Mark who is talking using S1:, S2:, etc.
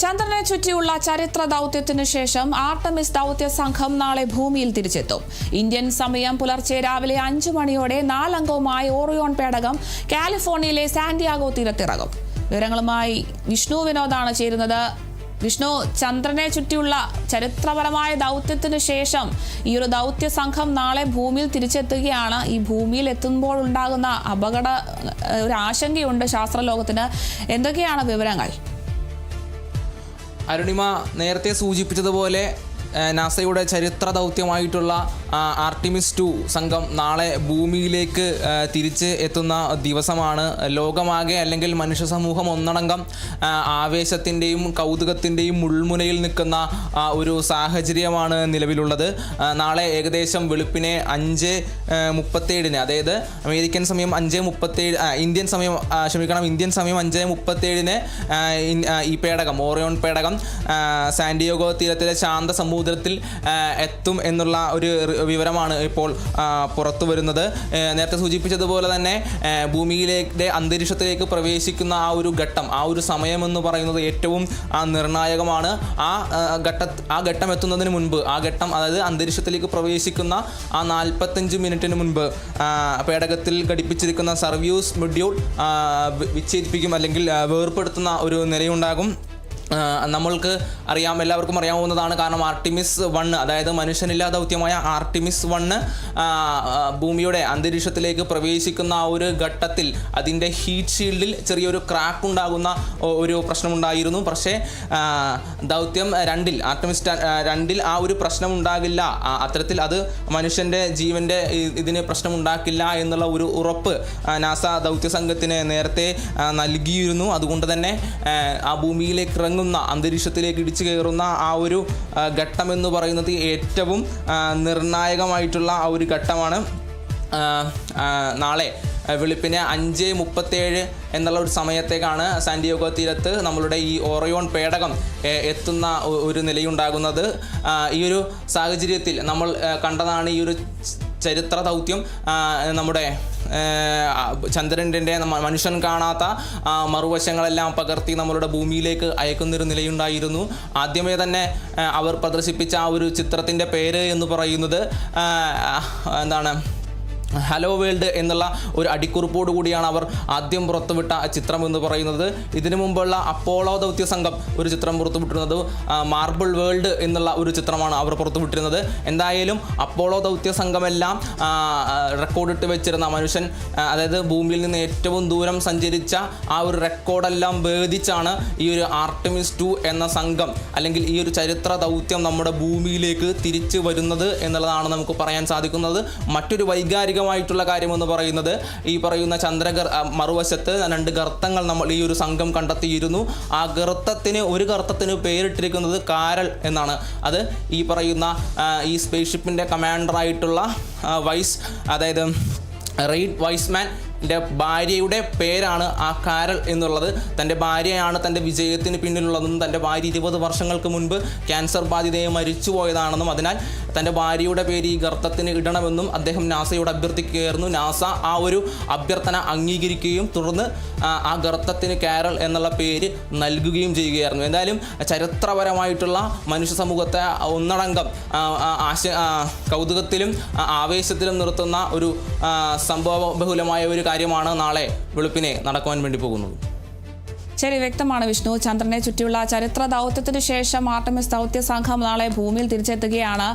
S1: ചന്ദ്രനെ ചുറ്റിയുള്ള ചരിത്ര ദൗത്യത്തിനു ശേഷം ആർട്ടമിസ് ദൗത്യ സംഘം നാളെ ഭൂമിയിൽ തിരിച്ചെത്തും. ഇന്ത്യൻ സമയം പുലർച്ചെ രാവിലെ 5 മണിയോടെ 4 അംഗവുമായി ഓറിയോൺ പേടകം കാലിഫോർണിയയിലെ സാന്റിയാഗോ തീരത്തിറങ്ങും. വിവരങ്ങളുമായി വിഷ്ണു വിനോദാണ് ചേരുന്നത്. വിഷ്ണു, ചന്ദ്രനെ ചുറ്റിയുള്ള ചരിത്രപരമായ ദൗത്യത്തിനു ശേഷം ഈ ഒരു ദൗത്യ സംഘം നാളെ ഭൂമിയിൽ തിരിച്ചെത്തുകയാണ്. ഈ ഭൂമിയിൽ എത്തുമ്പോൾ ഉണ്ടാകുന്ന ഒരു ആശങ്കയുണ്ട് ശാസ്ത്രലോകത്തിന്. എന്തൊക്കെയാണ് വിവരങ്ങൾ?
S2: അരുണിമ നേരത്തെ സൂചിപ്പിച്ചതുപോലെ നാസയുടെ ചരിത്ര ദൗത്യമായിട്ടുള്ള ആർട്ടിമിസ് 2 സംഘം നാളെ ഭൂമിയിലേക്ക് തിരിച്ച് എത്തുന്ന ദിവസമാണ്. ലോകമാകെ അല്ലെങ്കിൽ മനുഷ്യ സമൂഹം ഒന്നടങ്കം ആവേശത്തിൻ്റെയും കൗതുകത്തിൻ്റെയും മുൾമുനയിൽ നിൽക്കുന്ന ഒരു സാഹചര്യമാണ് നിലവിലുള്ളത്. നാളെ ഏകദേശം വെളുപ്പിനെ 5:37 അതായത് അമേരിക്കൻ സമയം 5:37 ഇന്ത്യൻ സമയം 5:37 ഈ പേടകം ഓറിയോൺ പേടകം സാന്റിയാഗോ തീരത്തിലെ ശാന്ത സമുദ്രത്തിൽ എത്തും എന്നുള്ള ഒരു വിവരമാണ് ഇപ്പോൾ പുറത്തു വരുന്നത്. നേരത്തെ സൂചിപ്പിച്ചതുപോലെ തന്നെ ഭൂമിയിലെ അന്തരീക്ഷത്തിലേക്ക് പ്രവേശിക്കുന്ന ആ ഒരു ഘട്ടം, ആ ഒരു സമയമെന്ന് പറയുന്നത് ഏറ്റവും നിർണായകമാണ്. ആ ഘട്ടം എത്തുന്നതിന് മുൻപ്, അതായത് അന്തരീക്ഷത്തിലേക്ക് പ്രവേശിക്കുന്ന ആ 45 മിനിറ്റിന് മുൻപ് പേടകത്തിൽ ഘടിപ്പിച്ചിരിക്കുന്ന സർവ്യൂസ് മൊഡ്യൂൾ വിച്ഛേദിപ്പിക്കും അല്ലെങ്കിൽ വേർപെടുത്തുന്ന ഒരു നിലയുണ്ടാകും. എല്ലാവർക്കും അറിയാവുന്നതാണ്. കാരണം ആർട്ടിമിസ് 1, അതായത് മനുഷ്യനില്ലാ ദൗത്യമായ ആർട്ടിമിസ് 1 ഭൂമിയുടെ അന്തരീക്ഷത്തിലേക്ക് പ്രവേശിക്കുന്ന ആ ഒരു ഘട്ടത്തിൽ അതിൻ്റെ ഹീറ്റ് ഷീൽഡിൽ ചെറിയൊരു ക്രാക്ക് ഉണ്ടാകുന്ന ഒരു പ്രശ്നമുണ്ടായിരുന്നു. പക്ഷേ ദൗത്യം 2 ആർട്ടിമിസ് 2 ആ ഒരു പ്രശ്നം ഉണ്ടാകില്ല, അത്തരത്തിൽ അത് മനുഷ്യൻ്റെ ജീവൻ്റെ ഇതിന് പ്രശ്നമുണ്ടാക്കില്ല എന്നുള്ള ഒരു ഉറപ്പ് നാസ ദൗത്യ സംഘത്തിന് നേരത്തെ നൽകിയിരുന്നു. അതുകൊണ്ട് തന്നെ ആ ഭൂമിയിലേക്ക് അന്തരീക്ഷത്തിലേക്ക് ഇടിച്ചു കയറുന്ന ആ ഒരു ഘട്ടം എന്ന് പറയുന്നത് ഏറ്റവും നിർണായകമായിട്ടുള്ള ആ ഒരു ഘട്ടമാണ്. നാളെ വെളുപ്പിന് 5:37 എന്നുള്ള ഒരു സമയത്തേക്കാണ് സാന്റിയാഗോ തീരത്ത് നമ്മളുടെ ഈ ഓറിയോൺ പേടകം എത്തുന്ന ഒരു നിലയുണ്ടാകുന്നത്. ഈ ഒരു സാഹചര്യത്തിൽ നമ്മൾ കണ്ടതാണ് ഈ ഒരു ചരിത്ര ദൗത്യം. നമ്മുടെ ചന്ദ്രൻ്റെ മനുഷ്യൻ കാണാത്ത മറുവശങ്ങളെല്ലാം പകർത്തി നമ്മളുടെ ഭൂമിയിലേക്ക് അയക്കുന്നൊരു നിലയുണ്ടായിരുന്നു. ആദ്യമേ തന്നെ അവർ പ്രദർശിപ്പിച്ച ആ ഒരു ചിത്രത്തിൻ്റെ പേര് എന്ന് പറയുന്നത് ഹലോ വേൾഡ് എന്നുള്ള ഒരു അടിക്കുറിപ്പോട് കൂടിയാണ് അവർ ആദ്യം പുറത്തുവിട്ട ചിത്രം എന്ന് പറയുന്നത്. ഇതിനു മുമ്പുള്ള അപ്പോളോ ദൗത്യ സംഘം ഒരു ചിത്രം പുറത്തുവിട്ടിരുന്നത് മാർബിൾ വേൾഡ് എന്നുള്ള ഒരു ചിത്രമാണ് അവർ പുറത്തുവിട്ടിരുന്നത്. എന്തായാലും അപ്പോളോ ദൗത്യ സംഘമെല്ലാം റെക്കോർഡിട്ട് വെച്ചിരുന്ന മനുഷ്യൻ, അതായത് ഭൂമിയിൽ നിന്ന് ഏറ്റവും ദൂരം സഞ്ചരിച്ച ആ ഒരു റെക്കോർഡെല്ലാം ഭേദിച്ചാണ് ഈ ഒരു ആർട്ടിമിസ് 2 എന്ന സംഘം അല്ലെങ്കിൽ ഈ ഒരു ചരിത്ര ദൗത്യം നമ്മുടെ ഭൂമിയിലേക്ക് തിരിച്ചു വരുന്നത് എന്നുള്ളതാണ് നമുക്ക് പറയാൻ സാധിക്കുന്നത്. മറ്റൊരു വൈകാരികമായിട്ടുള്ള കാര്യമെന്ന് പറയുന്നത് ഈ പറയുന്ന മറുവശത്ത് 2 ഗർത്തങ്ങൾ നമ്മൾ ഈ ഒരു സംഘം കണ്ടെത്തിയിരുന്നു. ആ ഒരു ഗർത്തത്തിന് പേരിട്ടിരിക്കുന്നത് കാരൽ എന്നാണ്. അത് ഈ പറയുന്ന ഈ സ്പേസ്ഷിപ്പിൻ്റെ കമാൻഡറായിട്ടുള്ള അതായത് റെയ്ഡ് വൈസ്മാൻ ഭാര്യയുടെ പേരാണ് ആ കാരൽ എന്നുള്ളത്. തൻ്റെ ഭാര്യയാണ് തൻ്റെ വിജയത്തിന് പിന്നിലുള്ളതെന്നും തൻ്റെ ഭാര്യ 20 വർഷങ്ങൾക്ക് മുൻപ് ക്യാൻസർ ബാധിതയെ മരിച്ചു പോയതാണെന്നും അതിനാൽ തൻ്റെ ഭാര്യയുടെ പേര് ഈ ഗർത്തത്തിന് ഇടണമെന്നും അദ്ദേഹം നാസയോട് അഭ്യർത്ഥിക്കുകയായിരുന്നു. നാസ ആ ഒരു അഭ്യർത്ഥന അംഗീകരിക്കുകയും തുടർന്ന് ആ ഗർത്തത്തിന് കാരൽ എന്നുള്ള പേര് നൽകുകയും ചെയ്യുകയായിരുന്നു. എന്തായാലും ചരിത്രപരമായിട്ടുള്ള മനുഷ്യ സമൂഹത്തെ ഒന്നടങ്കം കൗതുകത്തിലും ആവേശത്തിലും നിർത്തുന്ന ഒരു സംഭവബഹുലമായ ഒരു കാര്യമാണ് നാളെ വെളുപ്പിനെ നടക്കുവാൻ വേണ്ടി പോകുന്നത്.
S1: ശരി, വ്യക്തമാണ് വിഷ്ണു. ചന്ദ്രനെ ചുറ്റിയുള്ള ചരിത്ര ദൗത്യത്തിനു ശേഷം ആർട്ടമിസ് ദൗത്യ സംഘം നാളെ ഭൂമിയിൽ തിരിച്ചെത്തുകയാണ്.